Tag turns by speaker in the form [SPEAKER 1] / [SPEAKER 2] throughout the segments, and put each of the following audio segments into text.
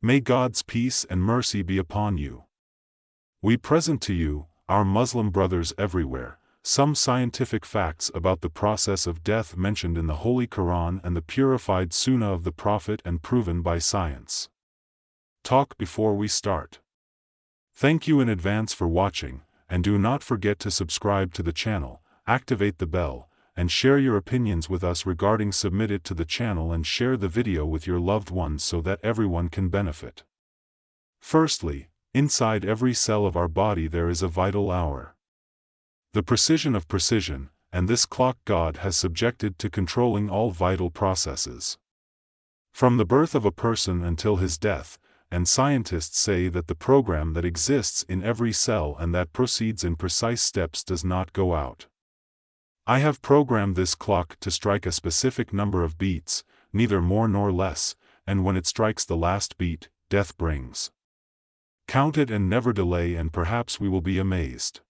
[SPEAKER 1] May God's peace and mercy be upon you. We present to you, our Muslim brothers everywhere, some scientific facts about the process of death mentioned in the Holy Qur'an and the purified Sunnah of the Prophet and proven by science. Talk before we start. Thank you in advance for watching, and do not forget to subscribe to the channel, activate the bell, and share your opinions with us regarding. Submit it to the channel and share the video with your loved ones so that everyone can benefit. Firstly, inside every cell of our body there is a vital hour. The precision of precision, and this clock God has subjected to controlling all vital processes. From the birth of a person until his death, and scientists say that the program that exists in every cell and that proceeds in precise steps does not go out. I have programmed this clock to strike a specific number of beats, neither more nor less, and when it strikes the last beat, death brings. Count it and never delay, and perhaps we will be amazed.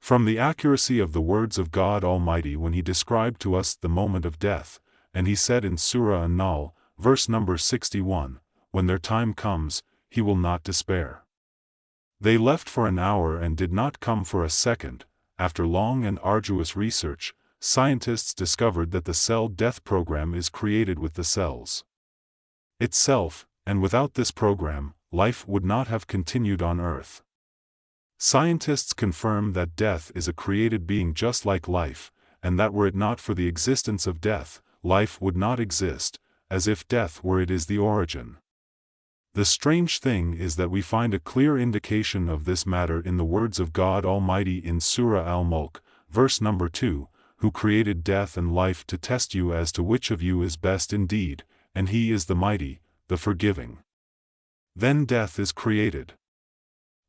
[SPEAKER 1] From the accuracy of the words of God Almighty when He described to us the moment of death, and He said in Surah An-Nahl, verse number 61, when their time comes, He will not despair. They left for an hour and did not come for a second. After long and arduous research, scientists discovered that the cell death program is created with the cells itself, and without this program, life would not have continued on Earth. Scientists confirm that death is a created being just like life, and that were it not for the existence of death, life would not exist, as if death were it is the origin. The strange thing is that we find a clear indication of this matter in the words of God Almighty in Surah Al-Mulk, verse number 2, who created death and life to test you as to which of you is best indeed, and He is the mighty, the forgiving. Then death is created.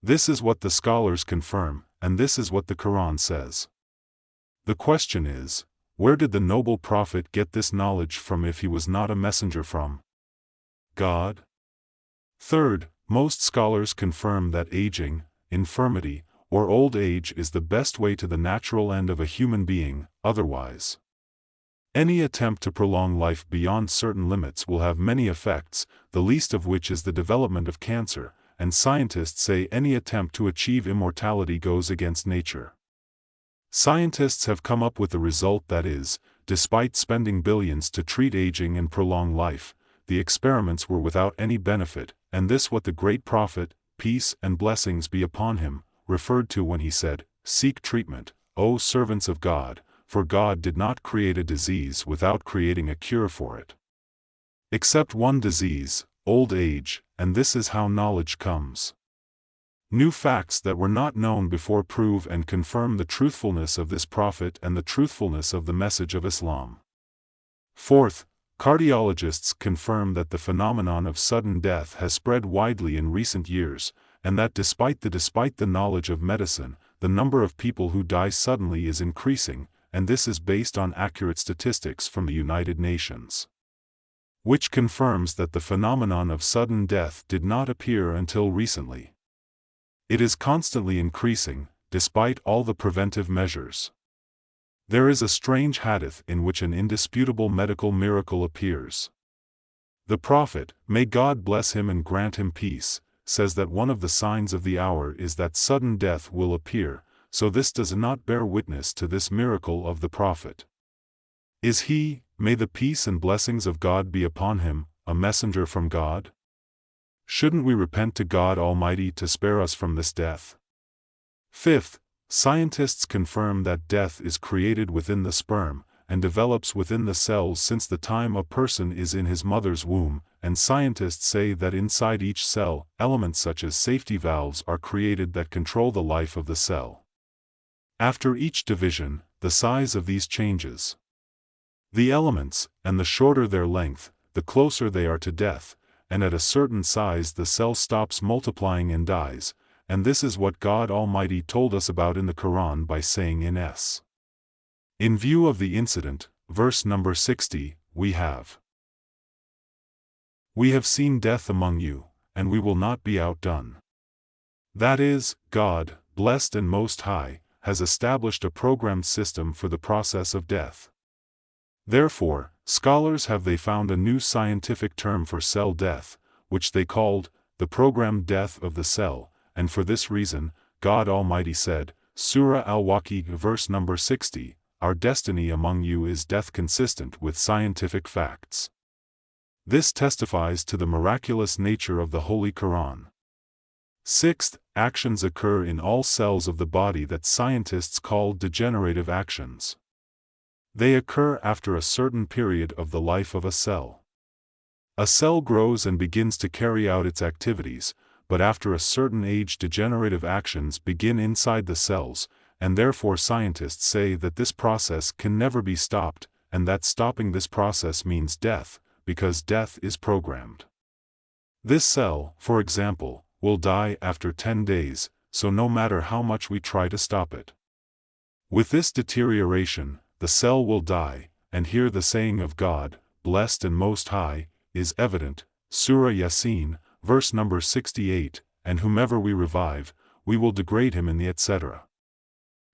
[SPEAKER 1] This is what the scholars confirm, and this is what the Quran says. The question is, where did the noble prophet get this knowledge from if he was not a messenger from God? Third, most scholars confirm that aging, infirmity, or old age is the best way to the natural end of a human being. Otherwise, any attempt to prolong life beyond certain limits will have many effects, the least of which is the development of cancer, and scientists say any attempt to achieve immortality goes against nature. Scientists have come up with the result that is, despite spending billions to treat aging and prolong life, the experiments were without any benefit, and this what the great prophet, peace and blessings be upon him, referred to when he said, "Seek treatment, O servants of God, for God did not create a disease without creating a cure for it. Except one disease, old age, and this is how knowledge comes." New facts that were not known before prove and confirm the truthfulness of this prophet and the truthfulness of the message of Islam. Fourth, cardiologists confirm that the phenomenon of sudden death has spread widely in recent years, and that despite the knowledge of medicine, the number of people who die suddenly is increasing, and this is based on accurate statistics from the United Nations, which confirms that the phenomenon of sudden death did not appear until recently. It is constantly increasing, despite all the preventive measures. There is a strange hadith in which an indisputable medical miracle appears. The Prophet, may God bless him and grant him peace, says that one of the signs of the hour is that sudden death will appear, so this does not bear witness to this miracle of the Prophet. Is he, may the peace and blessings of God be upon him, a messenger from God? Shouldn't we repent to God Almighty to spare us from this death? Fifth, scientists confirm that death is created within the sperm, and develops within the cells since the time a person is in his mother's womb, and scientists say that inside each cell, elements such as safety valves are created that control the life of the cell. After each division, the size of these changes. The elements, and the shorter their length, the closer they are to death, and at a certain size the cell stops multiplying and dies, and this is what God Almighty told us about in the Quran by saying in view of the incident, verse number 60, we have seen death among you, and we will not be outdone. That is, God, blessed and most high, has established a programmed system for the process of death. Therefore, scholars have found a new scientific term for cell death, which they called the programmed death of the cell, and for this reason, God Almighty said, Surah Al-Waqi'ah verse number 60, our destiny among you is death consistent with scientific facts. This testifies to the miraculous nature of the Holy Qur'an. Sixth, actions occur in all cells of the body that scientists call degenerative actions. They occur after a certain period of the life of a cell. A cell grows and begins to carry out its activities, but after a certain age degenerative actions begin inside the cells, and therefore scientists say that this process can never be stopped, and that stopping this process means death, because death is programmed. This cell, for example, will die after 10 days, so no matter how much we try to stop it. With this deterioration, the cell will die, and here the saying of God, blessed and most high, is evident, Surah Yasin, verse number 68, and whomever we revive, we will degrade him in the etc.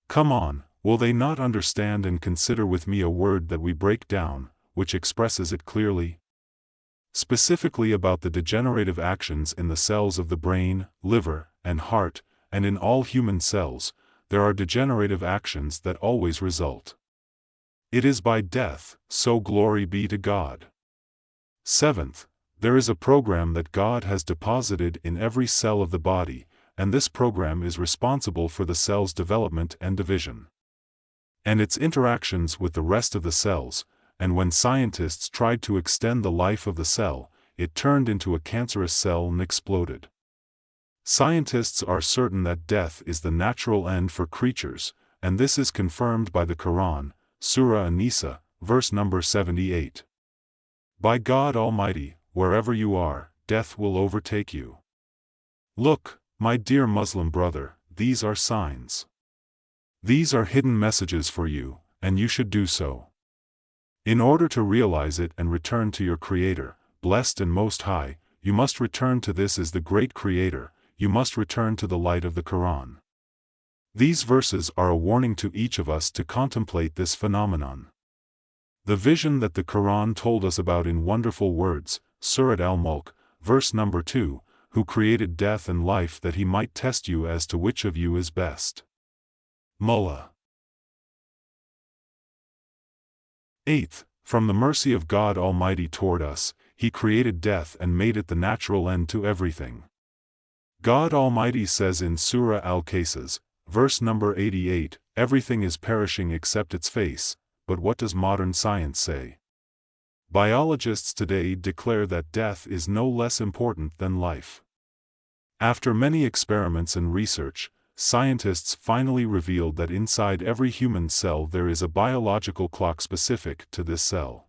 [SPEAKER 1] Come on, will they not understand and consider with me a word that we break down, which expresses it clearly? Specifically about the degenerative actions in the cells of the brain, liver, and heart, and in all human cells, there are degenerative actions that always result. It is by death, so glory be to God. Seventh, there is a program that God has deposited in every cell of the body, and this program is responsible for the cell's development and division, and its interactions with the rest of the cells, and when scientists tried to extend the life of the cell, it turned into a cancerous cell and exploded. Scientists are certain that death is the natural end for creatures, and this is confirmed by the Quran, Surah An-Nisa, verse number 78. By God Almighty, wherever you are, death will overtake you. Look, my dear Muslim brother, these are signs. These are hidden messages for you, and you should do so. In order to realize it and return to your Creator, blessed and most high, you must return to this as the great Creator, you must return to the light of the Quran. These verses are a warning to each of us to contemplate this phenomenon. The vision that the Quran told us about in wonderful words, Surat Al-Mulk, verse number 2, who created death and life that he might test you as to which of you is best. Mullah. Eighth, from the mercy of God Almighty toward us, He created death and made it the natural end to everything. God Almighty says in Surah Al-Qasas, verse number 88, everything is perishing except its face, but what does modern science say? Biologists today declare that death is no less important than life. After many experiments and research, scientists finally revealed that inside every human cell there is a biological clock specific to this cell.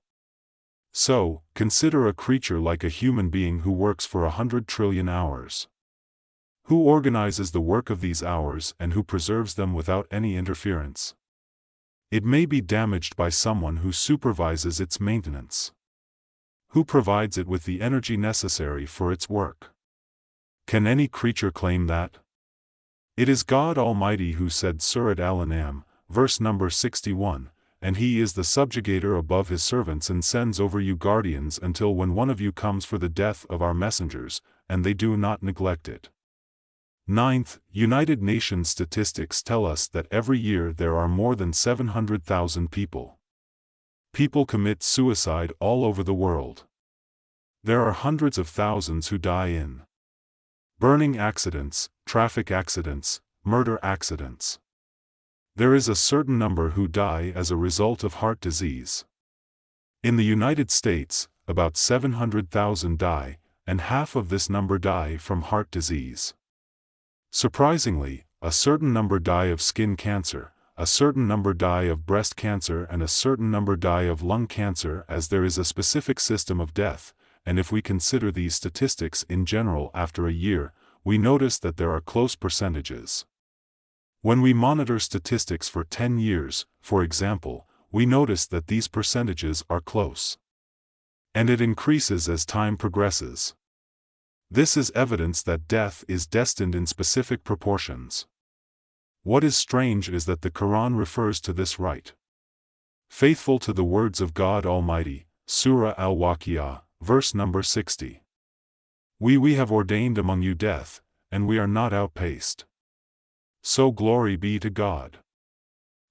[SPEAKER 1] So, consider a creature like a human being who works for 100 trillion hours. Who organizes the work of these hours and who preserves them without any interference? It may be damaged by someone who supervises its maintenance. Who provides it with the energy necessary for its work? Can any creature claim that? It is God Almighty who said Surat Al-An'am, verse number 61, and He is the subjugator above His servants and sends over you guardians until when one of you comes for the death of our messengers, and they do not neglect it. Ninth, United Nations statistics tell us that every year there are more than 700,000 people. People commit suicide all over the world. There are hundreds of thousands who die in burning accidents, traffic accidents, murder accidents. There is a certain number who die as a result of heart disease. In the United States, about 700,000 die, and half of this number die from heart disease. Surprisingly, a certain number die of skin cancer, a certain number die of breast cancer and a certain number die of lung cancer, as there is a specific system of death, and if we consider these statistics in general after a year, we notice that there are close percentages. When we monitor statistics for 10 years, for example, we notice that these percentages are close. And it increases as time progresses. This is evidence that death is destined in specific proportions. What is strange is that the Quran refers to this right. Faithful to the words of God Almighty, Surah Al-Waqi'ah, verse number 60. We have ordained among you death, and we are not outpaced. So glory be to God.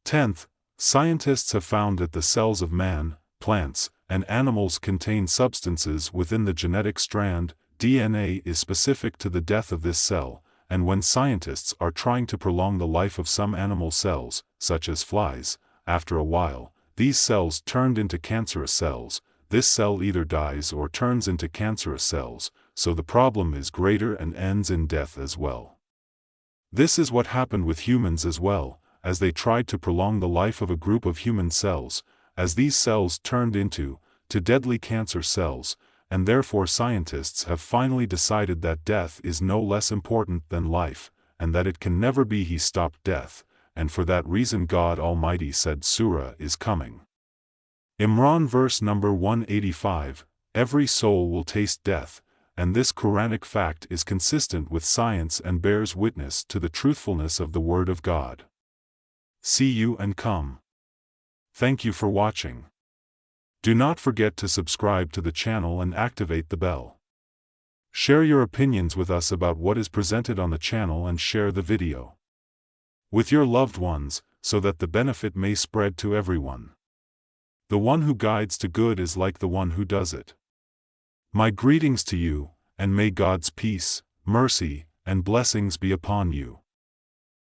[SPEAKER 1] 10th, scientists have found that the cells of man, plants, and animals contain substances within the genetic strand. DNA is specific to the death of this cell, and when scientists are trying to prolong the life of some animal cells, such as flies, after a while, these cells turned into cancerous cells. This cell either dies or turns into cancerous cells, so the problem is greater and ends in death as well. This is what happened with humans as well, as they tried to prolong the life of a group of human cells, as these cells turned into deadly cancer cells, and therefore scientists have finally decided that death is no less important than life, and that it can never be. He stopped death, and for that reason God Almighty said Surah is coming. Imran verse number 185, every soul will taste death, and this Quranic fact is consistent with science and bears witness to the truthfulness of the Word of God. See you and come. Thank you for watching. Do not forget to subscribe to the channel and activate the bell. Share your opinions with us about what is presented on the channel and share the video with your loved ones, so that the benefit may spread to everyone. The one who guides to good is like the one who does it. My greetings to you, and may God's peace, mercy, and blessings be upon you.